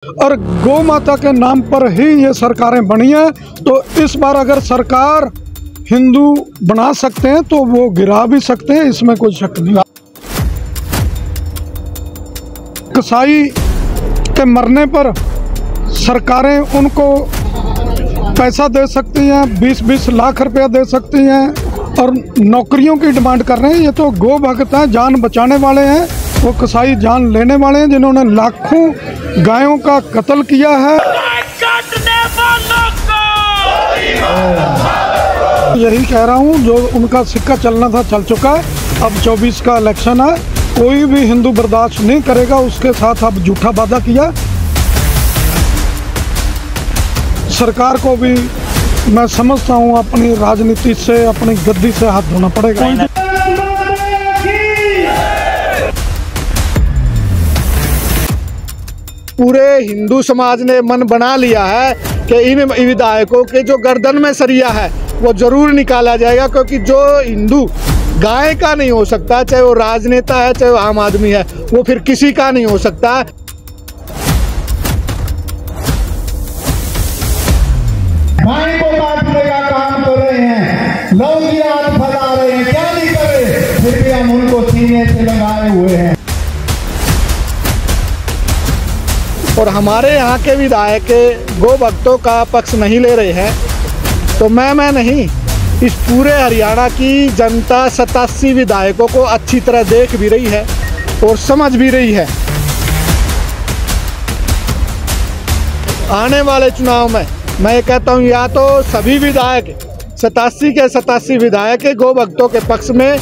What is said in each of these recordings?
और गौ माता के नाम पर ही ये सरकारें बनी हैं। तो इस बार अगर सरकार हिंदू बना सकते हैं तो वो गिरा भी सकते हैं, इसमें कोई शक नहीं। कसाई के मरने पर सरकारें उनको पैसा दे सकती हैं, 20-20 लाख रुपया दे सकती हैं और नौकरियों की डिमांड कर रहे हैं। ये तो गौ भक्त हैं, जान बचाने वाले हैं। वो कसाई जान लेने वाले हैं जिन्होंने लाखों गायों का कत्ल किया है। यही कह रहा हूँ, जो उनका सिक्का चलना था चल चुका है। अब 24 का इलेक्शन है, कोई भी हिंदू बर्दाश्त नहीं करेगा। उसके साथ अब झूठा वादा किया। सरकार को भी मैं समझता हूँ अपनी राजनीति से, अपनी गद्दी से हाथ धोना पड़ेगा। पूरे हिंदू समाज ने मन बना लिया है कि इन विधायकों के जो गर्दन में सरिया है वो जरूर निकाला जाएगा, क्योंकि जो हिंदू गाय का नहीं हो सकता, चाहे वो राजनेता है चाहे वो आम आदमी है, वो फिर किसी का नहीं हो सकता। गाय को काटने का काम कर रहे हैं, लोग हाथ फैला रहे हैं, क्या नहीं करे, फिर भी हम उनको सीने से लगाए हुए हैं। और हमारे यहाँ के विधायक गौ भक्तों का पक्ष नहीं ले रहे हैं, तो मैं नहीं, इस पूरे हरियाणा की जनता 87 विधायकों को अच्छी तरह देख भी रही है और समझ भी रही है। आने वाले चुनाव में मैं ये कहता हूँ, या तो सभी विधायक 87 के 87 विधायक गौ भक्तों के पक्ष में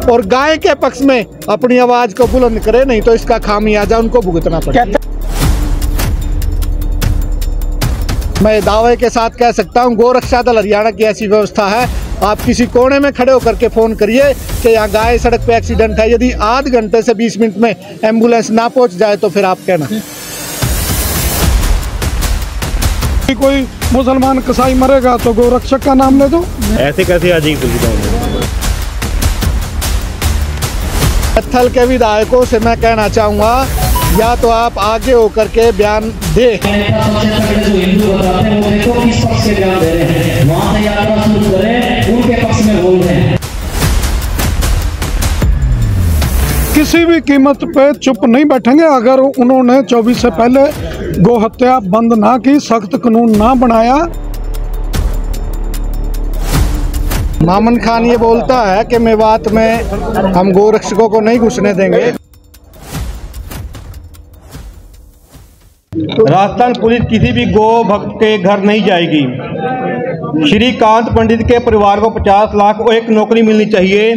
और गाय के पक्ष में अपनी आवाज़ को बुलंद करें, नहीं तो इसका खामियाजा उनको भुगतना पड़ेगा। मैं दावे के साथ कह सकता हूँ, गौ रक्षा दल हरियाणा की ऐसी व्यवस्था है, आप किसी कोने में खड़े होकर के फ़ोन करिए कि यहाँ गाय सड़क पे एक्सीडेंट है, यदि आध घंटे से 20 मिनट में एम्बुलेंस ना पहुँच जाए तो फिर आप कहना। कोई मुसलमान कसाई मरेगा तो गौ रक्षक का नाम ले दो, ऐसे कैसे अजीब पत्थल के विधायकों से मैं कहना चाहूँगा, या तो आप आगे होकर के बयान दें। किसी भी कीमत पे चुप नहीं बैठेंगे। अगर उन्होंने 24 से पहले गौ हत्या बंद ना की, सख्त कानून ना बनाया। मामन खान ये बोलता है कि मेवात में हम गौ रक्षकों को नहीं घुसने देंगे। राजस्थान पुलिस किसी भी गौ भक्त के घर नहीं जाएगी। श्रीकांत पंडित के परिवार को 50 लाख और एक नौकरी मिलनी चाहिए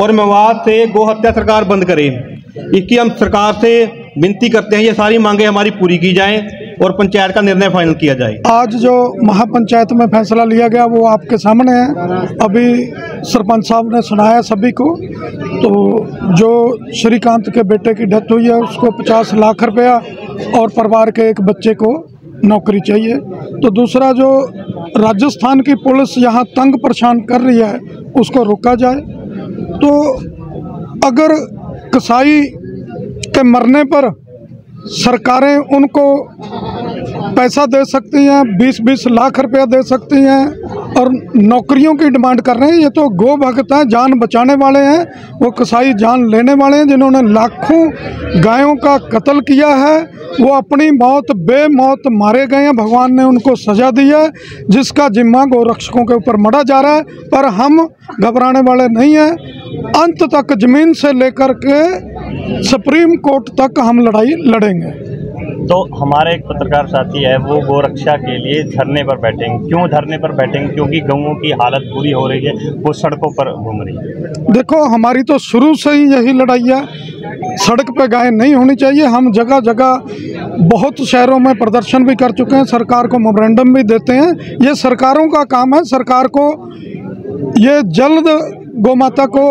और मेवात से गौ हत्या सरकार बंद करे। इसकी हम सरकार से विनती करते हैं, ये सारी मांगे हमारी पूरी की जाएं और पंचायत का निर्णय फाइनल किया जाए। आज जो महापंचायत में फैसला लिया गया वो आपके सामने है, अभी सरपंच साहब ने सुनाया सभी को। तो जो श्रीकांत के बेटे की डेथ हुई है उसको 50 लाख रुपया और परिवार के एक बच्चे को नौकरी चाहिए। तो दूसरा, जो राजस्थान की पुलिस यहाँ तंग परेशान कर रही है उसको रोका जाए। तो अगर कसाई के मरने पर सरकारें उनको पैसा दे सकती हैं, 20-20 लाख रुपया दे सकती हैं और नौकरियों की डिमांड कर रहे हैं। ये तो गौ भक्त हैं, जान बचाने वाले हैं। वो कसाई जान लेने वाले हैं जिन्होंने लाखों गायों का कत्ल किया है। वो अपनी मौत बेमौत मारे गए हैं, भगवान ने उनको सजा दी है, जिसका जिम्मा गौ रक्षकों के ऊपर मढ़ा जा रहा है। पर हम घबराने वाले नहीं हैं। अंत तक, जमीन से लेकर के सुप्रीम कोर्ट तक हम लड़ाई लड़ेंगे। तो हमारे एक पत्रकार साथी है, वो गौ रक्षा के लिए धरने पर बैठेंगे। क्यों धरने पर बैठेंगे? क्योंकि गौओं की हालत बुरी हो रही है, वो सड़कों पर घूम रही है। देखो, हमारी तो शुरू से ही यही लड़ाई है, सड़क पे गाय नहीं होनी चाहिए। हम जगह जगह बहुत शहरों में प्रदर्शन भी कर चुके हैं, सरकार को मेमोरेंडम भी देते हैं। ये सरकारों का काम है, सरकार को ये जल्द गौ माता को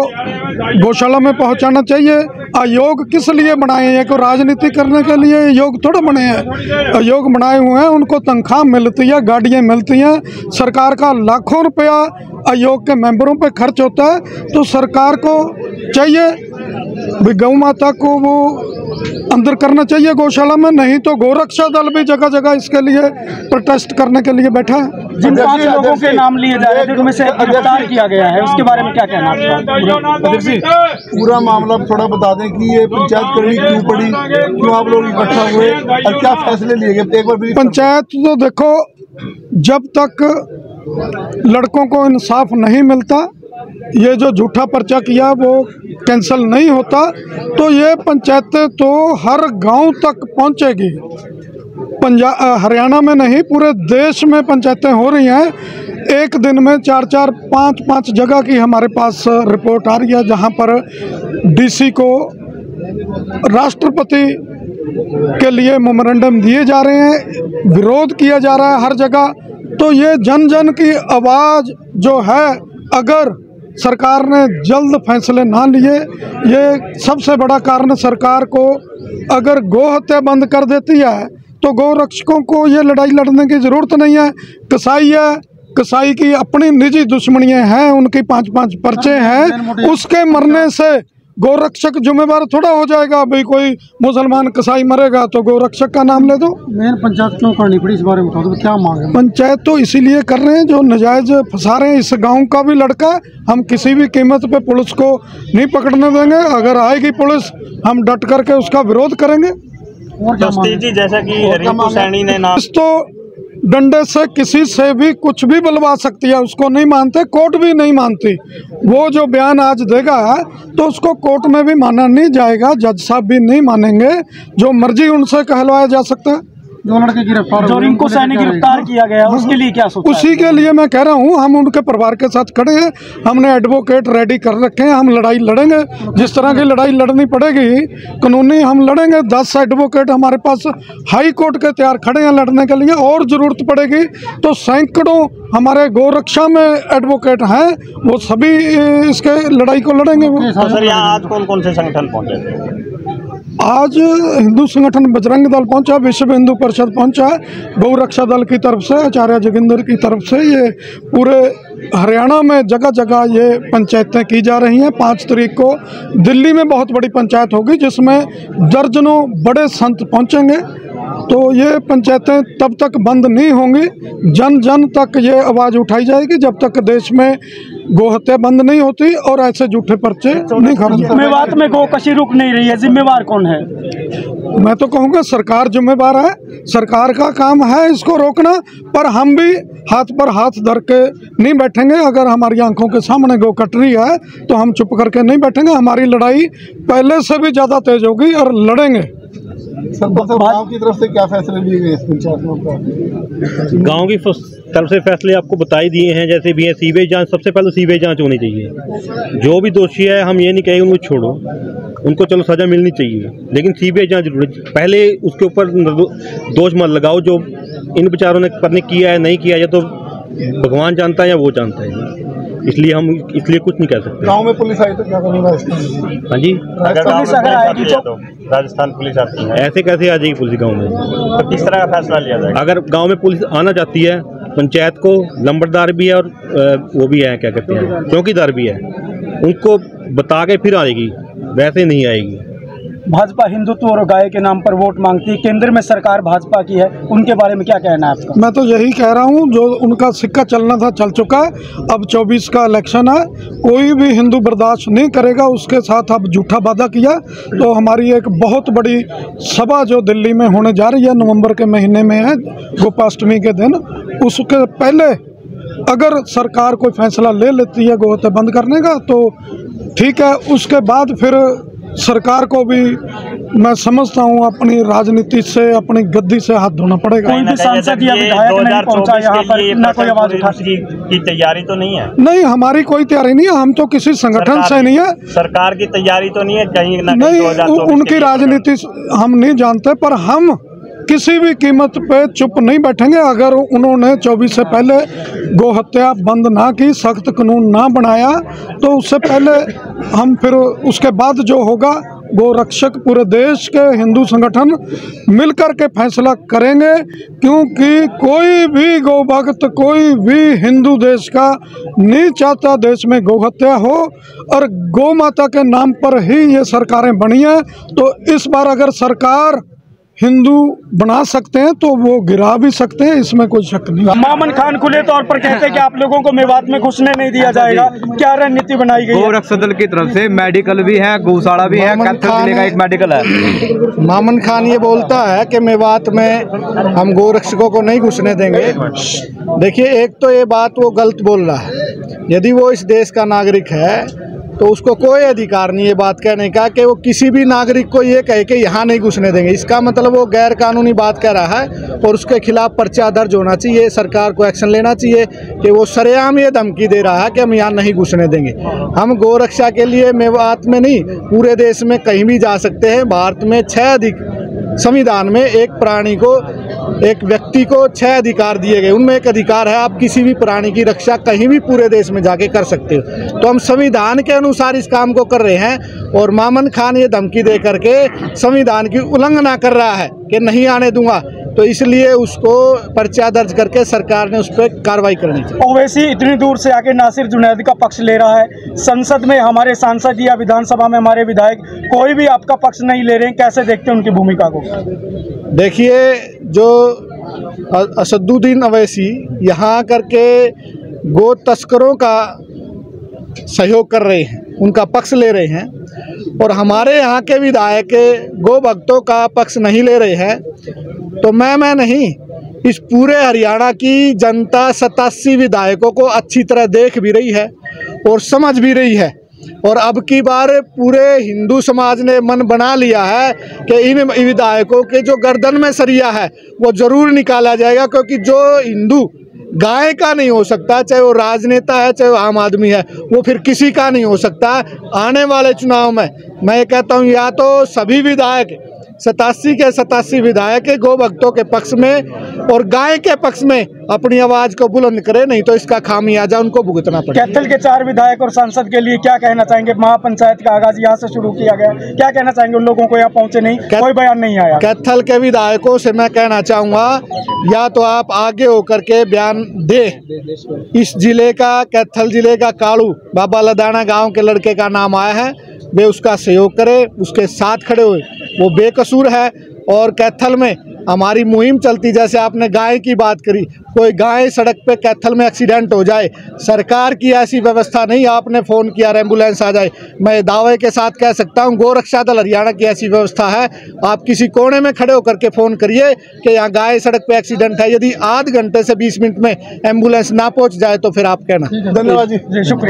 गौशाला में पहुंचाना चाहिए। आयोग किस लिए बनाए हैं? कोई राजनीति करने के लिए आयोग थोड़ा बने हैं। आयोग बनाए हुए हैं, उनको तनख्वाह मिलती है, गाड़ियाँ मिलती हैं, सरकार का लाखों रुपया आयोग के मेंबरों पे खर्च होता है। तो सरकार को चाहिए भी गौ माता को वो अंदर करना चाहिए गौशाला में, नहीं तो गोरक्षा दल भी जगह जगह इसके लिए प्रोटेस्ट करने के लिए बैठा है। जिन 5 लोगों के नाम लिए जा रहे थे उनमें से गिरफ्तार किया गया है, उसके बारे में क्या कहना आपका? पूरा मामला थोड़ा बता दें कि ये पंचायत करनी क्यों पड़ी, क्यों आप लोग इकट्ठा हुए और क्या फैसले लिए गए? एक बार पंचायत तो देखो, जब तक लड़कों को इंसाफ नहीं मिलता, ये जो झूठा पर्चा किया वो कैंसिल नहीं होता, तो ये पंचायतें तो हर गांव तक पहुंचेगी। हरियाणा में नहीं, पूरे देश में पंचायतें हो रही हैं। एक दिन में 4-4, 5-5 जगह की हमारे पास रिपोर्ट आ रही है, जहां पर डीसी को राष्ट्रपति के लिए मेमोरेंडम दिए जा रहे हैं, विरोध किया जा रहा है हर जगह। तो ये जन जन की आवाज़ जो है, अगर सरकार ने जल्द फैसले ना लिए, ये सबसे बड़ा कारण सरकार को अगर गौ हत्या बंद कर देती है तो गौ रक्षकों को ये लड़ाई लड़ने की ज़रूरत नहीं है। कसाई है, कसाई की अपनी निजी दुश्मनियाँ हैं, उनकी 5-5 पर्चे हैं, उसके मरने से गौरक्षक जिम्मेवार थोड़ा हो जाएगा। भाई कोई मुसलमान कसाई मरेगा तो गौरक्षक का नाम ले दो। मेन पंचायत क्यों करनी पड़ी, इस बारे में बता दो, क्या मांग है? पंचायत तो इसीलिए कर रहे हैं जो नजायज फंसा रहे हैं। इस गांव का भी लड़का, हम किसी भी कीमत पे पुलिस को नहीं पकड़ने देंगे। अगर आएगी पुलिस, हम डट करके उसका विरोध करेंगे। जैसा कि रिंकू सैनी ने नाम, तो डंडे से किसी से भी कुछ भी बुलवा सकती है, उसको नहीं मानते, कोर्ट भी नहीं मानती। वो जो बयान आज देगा तो उसको कोर्ट में भी माना नहीं जाएगा, जज साहब भी नहीं मानेंगे, जो मर्जी उनसे कहलवाया जा सकता है। जो लड़के गिरफ्तार, जो रिंकू सैनी गिरफ्तार किया गया, उसके लिए क्या सोचा? उसी के लिए मैं कह रहा हूँ, हम उनके परिवार के साथ खड़े हैं, हमने एडवोकेट रेडी कर रखे हैं, हम लड़ाई लड़ेंगे। जिस तरह की लड़ाई लड़नी पड़ेगी कानूनी, हम लड़ेंगे। 10 एडवोकेट हमारे पास हाई कोर्ट के तैयार खड़े हैं लड़ने के लिए, और ज़रूरत पड़ेगी तो सैकड़ों हमारे गौरक्षा में एडवोकेट हैं, वो सभी इसके लड़ाई को लड़ेंगे। तो सर, यहाँ आज कौन कौन से संगठन पहुँचे थे? आज हिंदू संगठन बजरंग दल पहुंचा, विश्व हिंदू परिषद पहुंचा, गौ रक्षा दल की तरफ से, आचार्य जोगिंदर की तरफ से, ये पूरे हरियाणा में जगह जगह ये पंचायतें की जा रही हैं। 5 तारीख को दिल्ली में बहुत बड़ी पंचायत होगी जिसमें दर्जनों बड़े संत पहुंचेंगे। तो ये पंचायतें तब तक बंद नहीं होंगी, जन जन तक ये आवाज़ उठाई जाएगी जब तक देश में गौ हत्या बंद नहीं होती और ऐसे झूठे पर्चे नहीं खत्म। मेवात में गौ कशी रुक नहीं रही है, जिम्मेवार कौन है? मैं तो कहूँगा सरकार जिम्मेवार है, सरकार का काम है इसको रोकना, पर हम भी हाथ पर हाथ धर के नहीं बैठेंगे। अगर हमारी आंखों के सामने गौ कट रही है तो हम चुप करके नहीं बैठेंगे। हमारी लड़ाई पहले से भी ज़्यादा तेज होगी और लड़ेंगे। गाँव की तरफ से क्या फैसले लिए गए इस पंचायत में? गाँव की तरफ से फैसले आपको बता ही दिए हैं, जैसे भी है सीवेज जांच, सबसे पहले सीवेज जांच होनी चाहिए। जो भी दोषी है, हम ये नहीं कहेंगे उनको छोड़ो, उनको चलो सज़ा मिलनी चाहिए, लेकिन सीवेज जांच जरूर पहले उसके ऊपर दोष मत लगाओ। जो इन बेचारों ने करने किया है नहीं किया, या तो भगवान जानता है या वो जानता है, इसलिए हम कुछ नहीं कह सकते। गांव में पुलिस आई तो क्या करेंगे? हाँ जी, अगर आएगी तो राजस्थान पुलिस आती है, ऐसे कैसे आ जाएगी पुलिस गांव में? तो किस तरह का फैसला लिया जाएगा? अगर गांव में पुलिस आना चाहती है, पंचायत को लंबरदार भी है और वो भी है, क्या कहते हैं, चौकीदार भी है, उनको बता के फिर आएगी, वैसे नहीं आएगी। भाजपा हिंदुत्व और गाय के नाम पर वोट मांगती है, केंद्र में सरकार भाजपा की है, उनके बारे में क्या कहना है आपका? मैं तो यही कह रहा हूँ, जो उनका सिक्का चलना था चल चुका है। अब 24 का इलेक्शन है, कोई भी हिंदू बर्दाश्त नहीं करेगा। उसके साथ अब झूठा वादा किया, तो हमारी एक बहुत बड़ी सभा जो दिल्ली में होने जा रही है, नवंबर के महीने में है, गोपाष्टमी के दिन। उसके पहले अगर सरकार कोई फैसला ले लेती है गौ हत्या बंद करने का तो ठीक है, उसके बाद फिर सरकार को भी मैं समझता हूँ अपनी राजनीति से, अपनी गद्दी से हाथ धोना पड़ेगा। कोई भी सांसद या विधायक नहीं पहुंचा यहाँ पर, ना कोई आवाज उठा की तैयारी तो नहीं है? नहीं, हमारी कोई तैयारी नहीं है, हम तो किसी संगठन से नहीं है। सरकार की तैयारी तो नहीं है कहीं ना नहीं, उनकी राजनीति हम नहीं जानते, पर हम किसी भी कीमत पे चुप नहीं बैठेंगे। अगर उन्होंने 24 से पहले गौ हत्या बंद ना की, सख्त कानून ना बनाया, तो उससे पहले हम फिर उसके बाद जो होगा गौ रक्षक पूरे देश के हिंदू संगठन मिलकर के फैसला करेंगे, क्योंकि कोई भी गौ भक्त, कोई भी हिंदू देश का नहीं चाहता देश में गौ हत्या हो। और गौ माता के नाम पर ही ये सरकारें बनी हैं, तो इस बार अगर सरकार हिंदू बना सकते हैं तो वो गिरा भी सकते हैं, इसमें कोई शक नहीं। मामन खान खुले तौर पर कहते हैं कि आप लोगों को मेवात में घुसने नहीं दिया जाएगा, क्या रणनीति बनाई गई है? गौ रक्षक दल की तरफ से मेडिकल भी है, गौशाला भी है, कैथल जिले का एक मेडिकल है। मामन खान ये बोलता है कि मेवात में हम गौ रक्षकों को नहीं घुसने देंगे। देखिए, एक तो ये बात वो गलत बोल रहा है। यदि वो इस देश का नागरिक है तो उसको कोई अधिकार नहीं ये बात कहने का कि वो किसी भी नागरिक को ये कहे कि यहाँ नहीं घुसने देंगे। इसका मतलब वो गैर कानूनी बात कह रहा है और उसके खिलाफ पर्चा दर्ज होना चाहिए। सरकार को एक्शन लेना चाहिए कि वो सरेआम ये धमकी दे रहा है कि हम यहाँ नहीं घुसने देंगे। हम गौ रक्षा के लिए मेवात में नहीं, पूरे देश में कहीं भी जा सकते हैं। भारत में 6 संविधान में एक प्राणी को, एक व्यक्ति को 6 अधिकार दिए गए, उनमें एक अधिकार है आप किसी भी प्राणी की रक्षा कहीं भी पूरे देश में जाके कर सकते हो। तो हम संविधान के अनुसार इस काम को कर रहे हैं और मामन खान ये धमकी दे करके संविधान की उल्लंघना कर रहा है कि नहीं आने दूंगा, तो इसलिए उसको पर्चा दर्ज करके सरकार ने उस पर कार्रवाई करनी चाहिए। ओवैसी इतनी दूर से आके नासिर जुनैद का पक्ष ले रहा है, संसद में हमारे सांसद या विधानसभा में हमारे विधायक कोई भी आपका पक्ष नहीं ले रहे हैं, कैसे देखते हैं उनकी भूमिका को? देखिए, जो असदुद्दीन ओवैसी यहाँ करके गो तस्करों का सहयोग कर रहे हैं, उनका पक्ष ले रहे हैं, और हमारे यहाँ के विधायक गो भक्तों का पक्ष नहीं ले रहे हैं, तो मैं नहीं, इस पूरे हरियाणा की जनता 87 विधायकों को अच्छी तरह देख भी रही है और समझ भी रही है। और अब की बार पूरे हिंदू समाज ने मन बना लिया है कि इन विधायकों के जो गर्दन में सरिया है वो ज़रूर निकाला जाएगा, क्योंकि जो हिंदू गाय का नहीं हो सकता, चाहे वो राजनेता है चाहे वो आम आदमी है, वो फिर किसी का नहीं हो सकता। आने वाले चुनाव में मैं ये कहता हूँ, या तो सभी विधायक 87 के 87 विधायक गौ भक्तों के पक्ष में और गाय के पक्ष में अपनी आवाज़ को बुलंद करे, नहीं तो इसका खामियाजा उनको भुगतना पड़ेगा। कैथल के 4 विधायक और सांसद के लिए क्या कहना चाहेंगे? महापंचायत का आगाज यहाँ से शुरू किया गया, क्या कहना चाहेंगे उन लोगों को? यहाँ पहुँचे नहीं, कोई बयान नहीं आया। कैथल के विधायकों से मैं कहना चाहूँगा, या तो आप आगे होकर के बयान दे। इस जिले का, कैथल जिले का कालू बाबा लदाना गाँव के लड़के का नाम आया है, वे उसका सहयोग करे, उसके साथ खड़े हुए, वो बेकसूर है। और कैथल में हमारी मुहिम चलती, जैसे आपने गाय की बात करी, कोई गाय सड़क पे कैथल में एक्सीडेंट हो जाए, सरकार की ऐसी व्यवस्था नहीं आपने फ़ोन किया और एम्बुलेंस आ जाए। मैं दावे के साथ कह सकता हूँ, गौ रक्षा दल हरियाणा की ऐसी व्यवस्था है। आप किसी कोने में खड़े होकर के फ़ोन करिए कि यहाँ गाय सड़क पे एक्सीडेंट है, यदि आध घंटे से 20 मिनट में एम्बुलेंस ना पहुँच जाए तो फिर आप कहना। धन्यवाद जी, शुक्रिया।